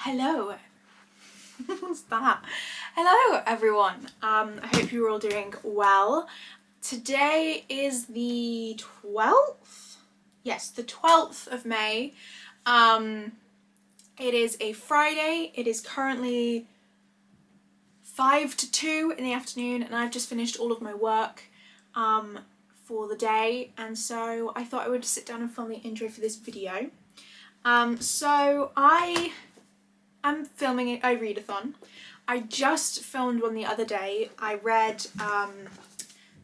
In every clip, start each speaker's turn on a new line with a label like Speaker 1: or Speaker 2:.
Speaker 1: Hello. What's that? Hello everyone. I hope you're all doing well. Today is the 12th? Yes, the 12th of May. It is a Friday. It is currently 5 to 2 in the afternoon and I've just finished all of my work for the day, and so I thought I would sit down and film the intro for this video. So I am filming a readathon. I just filmed one the other day. I read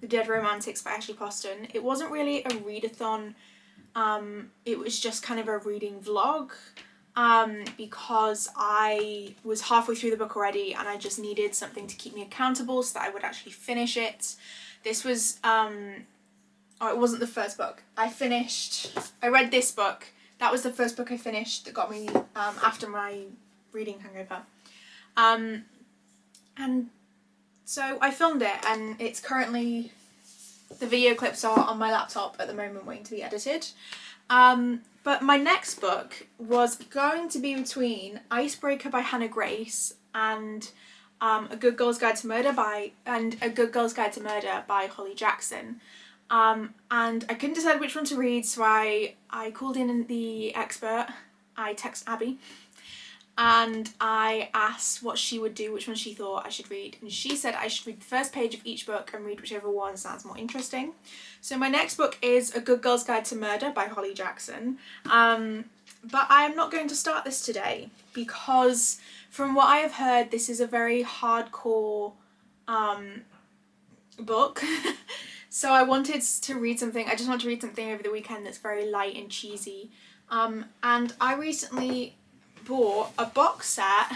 Speaker 1: The Dead Romantics by Ashley Poston. It wasn't really a readathon, it was just kind of a reading vlog, because I was halfway through the book already and I just needed something to keep me accountable so that I would actually finish it. This was, it wasn't the first book. I read this book. That was the first book I finished that got me after my reading hangover. And so I filmed it, and it's currently, the video clips are on my laptop at the moment waiting to be edited. But my next book was going to be between Icebreaker by Hannah Grace and A Good Girl's Guide to Murder by Holly Jackson. And I couldn't decide which one to read, so I called in the expert. I texted Abby and I asked what she would do, which one she thought I should read, and she said I should read the first page of each book and read whichever one sounds more interesting. So my next book is A Good Girl's Guide to Murder by Holly Jackson, but I am not going to start this today because from what I have heard this is a very hardcore book. So I wanted to read something, I just want to read something over the weekend that's very light and cheesy. And I recently bought a box set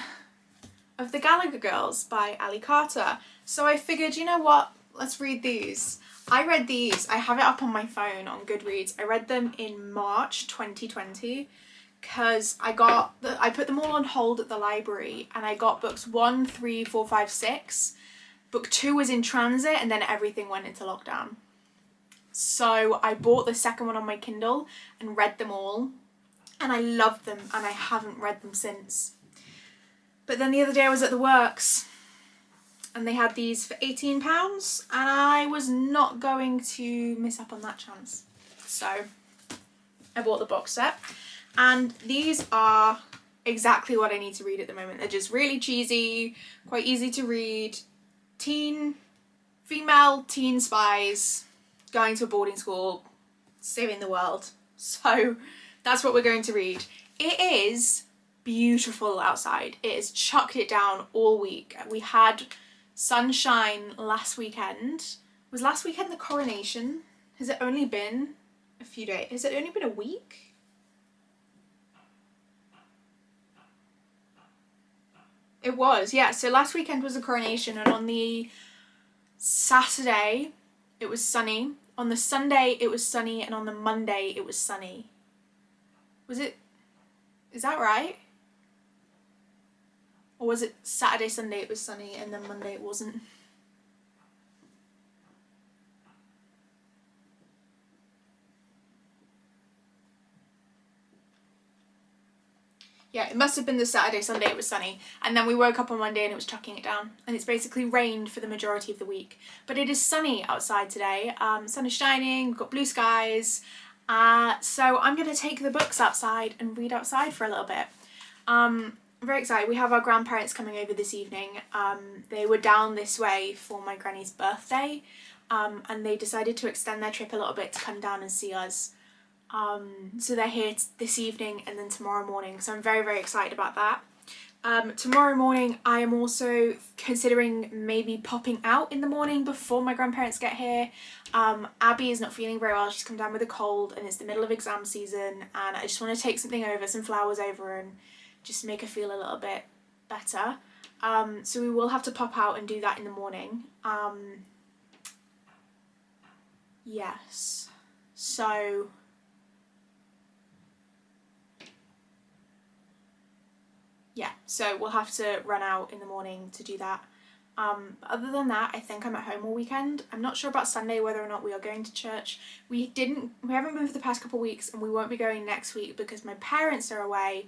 Speaker 1: of The Gallagher Girls by Ali Carter. So I figured, you know what, let's read these. I read these, I have it up on my phone on Goodreads. I read them in March 2020 because I put them all on hold at the library and I got books 1, 3, 4, 5, 6. Book 2 was in transit and then everything went into lockdown. So I bought the second one on my Kindle and read them all. And I loved them and I haven't read them since. But then the other day I was at the works and they had these for £18 and I was not going to miss up on that chance. So I bought the box set and these are exactly what I need to read at the moment. They're just really cheesy, quite easy to read. Female teen spies going to a boarding school, saving the world. So that's what we're going to read. It is beautiful outside. It has chucked it down all week. We had sunshine last weekend. Was last weekend the coronation? Has it only been a few days? Has it only been a week? It was, yeah. So last weekend was the coronation and on the Saturday it was sunny. On the Sunday it was sunny and on the Monday it was sunny. Was it? Is that right? Or was it Saturday, Sunday it was sunny and then Monday it wasn't? Yeah, it must have been the Saturday, Sunday it was sunny. And then we woke up on Monday and it was chucking it down. And it's basically rained for the majority of the week. But it is sunny outside today. Sun is shining, we've got blue skies. So I'm going to take the books outside and read outside for a little bit. I'm very excited. We have our grandparents coming over this evening. They were down this way for my granny's birthday. And they decided to extend their trip a little bit to come down and see us. So they're here this evening and then tomorrow morning, so I'm very, very excited about that. Tomorrow morning I am also considering maybe popping out in the morning before my grandparents get here. Abby is not feeling very well, she's come down with a cold and it's the middle of exam season and I just want to take something over, some flowers over and just make her feel a little bit better. So we will have to pop out and do that in the morning. Yes, so yeah, so we'll have to run out in the morning to do that. Other than that, I think I'm at home all weekend. I'm not sure about Sunday whether or not we are going to church. We haven't been for the past couple of weeks and we won't be going next week because my parents are away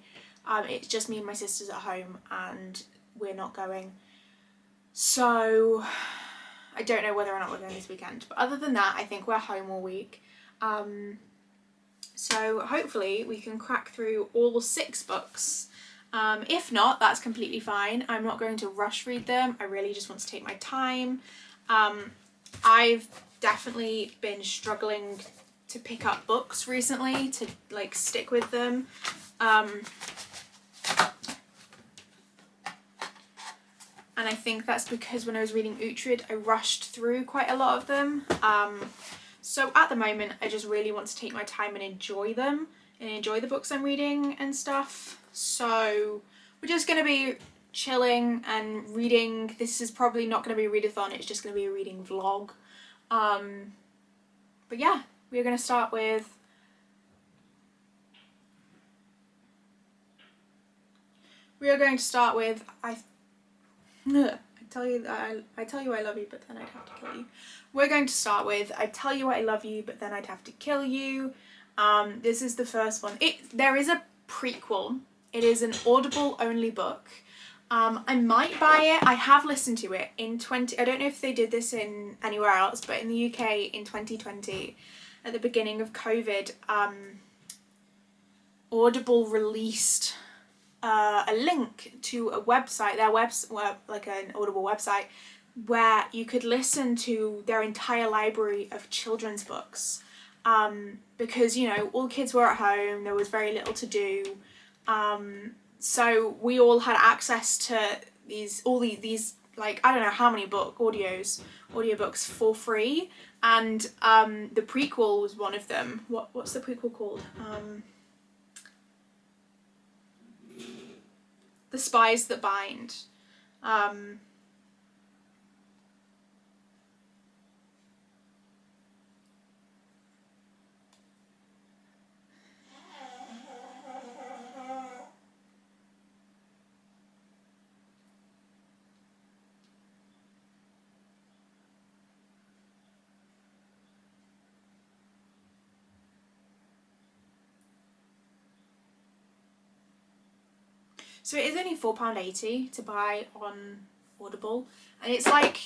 Speaker 1: It's just me and my sisters at home and we're not going. So I don't know whether or not we're going this weekend. But other than that, I think we're home all week. So hopefully we can crack through all 6 books. If not, that's completely fine. I'm not going to rush read them. I really just want to take my time. I've definitely been struggling to pick up books recently, to like stick with them. And I think that's because when I was reading Uhtred, I rushed through quite a lot of them. So at the moment, I just really want to take my time and enjoy them, and enjoy the books I'm reading and stuff. So we're just going to be chilling and reading. This is probably not going to be a readathon, it's just going to be a reading vlog. But yeah, we're going to start with I tell you I love you, but then I'd have to kill you. We're going to start with I Tell You I Love You, but then I'd have to kill you. This is the first one. There is a prequel. It is an Audible only book. I might buy it. I have listened to it I don't know if they did this in anywhere else, but in the UK in 2020, at the beginning of COVID, Audible released a link to a website, like an Audible website, where you could listen to their entire library of children's books. Because, you know, all kids were at home, there was very little to do. So we all had access to these like, I don't know how many audiobooks for free. And the prequel was one of them. What's the prequel called? The Spies That Bind. So it is only £4.80 to buy on Audible, and it's like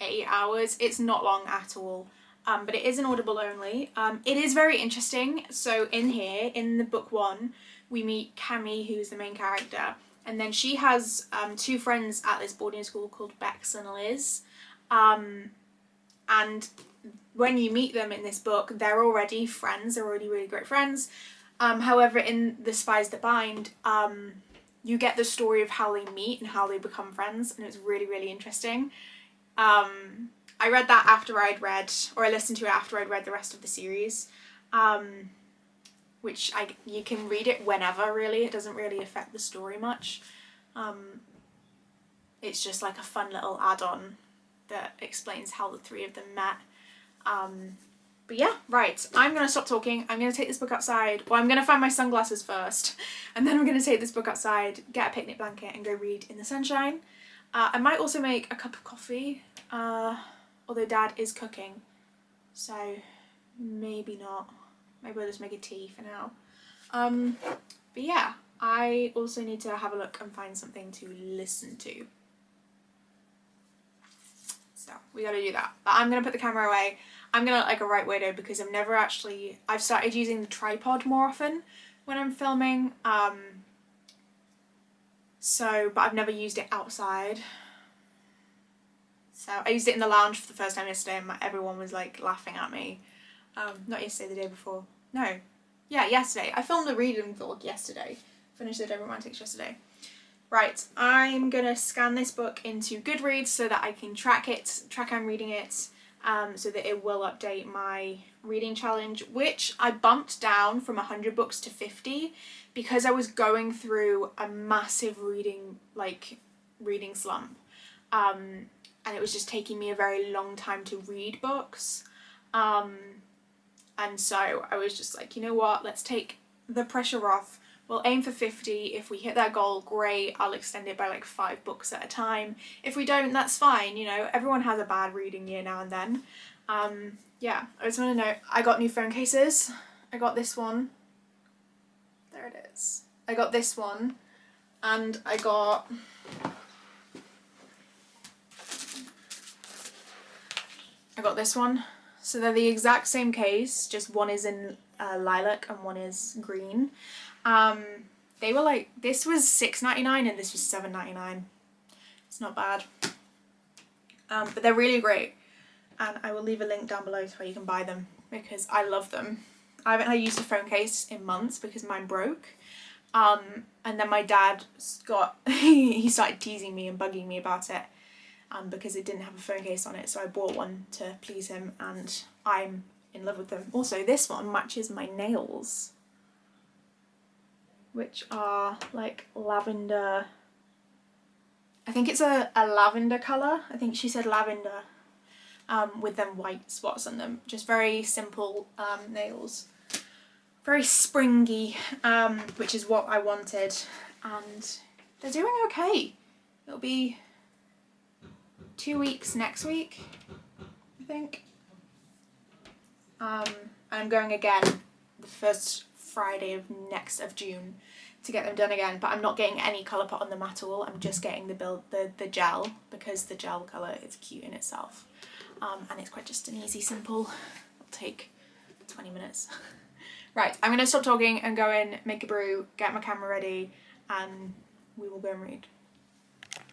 Speaker 1: 8 hours. It's not long at all, but it is an Audible only. It is very interesting. So in here, in the book 1, we meet Cammy, who's the main character, and then she has 2 friends at this boarding school called Bex and Liz, and when you meet them in this book, they're already friends. They're already really great friends. However, in The Spies That Bind, you get the story of how they meet and how they become friends, and it's really, really interesting. I read that after I listened to it after I'd read the rest of the series, which you can read it whenever, really. It doesn't really affect the story much. It's just like a fun little add-on that explains how the 3 of them met. But yeah, right, I'm going to stop talking. I'm going to take this book outside. Well, I'm going to find my sunglasses first, and then I'm going to take this book outside, get a picnic blanket, and go read in the sunshine. I might also make a cup of coffee, although Dad is cooking, so maybe not. Maybe I'll just make a tea for now. But yeah, I also need to have a look and find something to listen to. So we gotta do that. But I'm gonna put the camera away. I'm gonna look like a right weirdo because I've started using the tripod more often when I'm filming. But I've never used it outside. So I used it in the lounge for the first time yesterday and everyone was like laughing at me. Not yesterday, the day before. No. Yeah, yesterday. I filmed a reading vlog yesterday. Finished the Dead Romantics yesterday. Right, I'm gonna scan this book into Goodreads so that I can track I'm reading it, so that it will update my reading challenge, which I bumped down from 100 books to 50 because I was going through a massive reading slump. And it was just taking me a very long time to read books. And so I was just like, you know what, let's take the pressure off. We'll aim for 50. If we hit that goal, great. I'll extend it by like 5 books at a time. If we don't, that's fine. You know, everyone has a bad reading year now and then. Yeah, I just want to know, I got new phone cases. I got this one. There it is. I got this one, and I got this one. So they're the exact same case, just one is in lilac and one is green. They were like, this was $6.99 and this was $7.99. It's not bad. But they're really great, and I will leave a link down below to where you can buy them because I love them. I haven't had used a phone case in months because mine broke. And then my dad got, he started teasing me and bugging me about it because it didn't have a phone case on it, so I bought one to please him, and I'm in love with them. Also, this one matches my nails, which are like lavender. I think it's a lavender colour. I think she said lavender, with them white spots on them. Just very simple nails. Very springy, which is what I wanted, and they're doing okay. It'll be 2 weeks next week, I think. And I'm going again the first Friday of June to get them done again, but I'm not getting any colour put on them at all. I'm just getting the gel, because the gel colour is cute in itself, and it's quite just an easy, simple. It'll take 20 minutes. Right, I'm going to stop talking and go in, make a brew, get my camera ready, and we will go and read.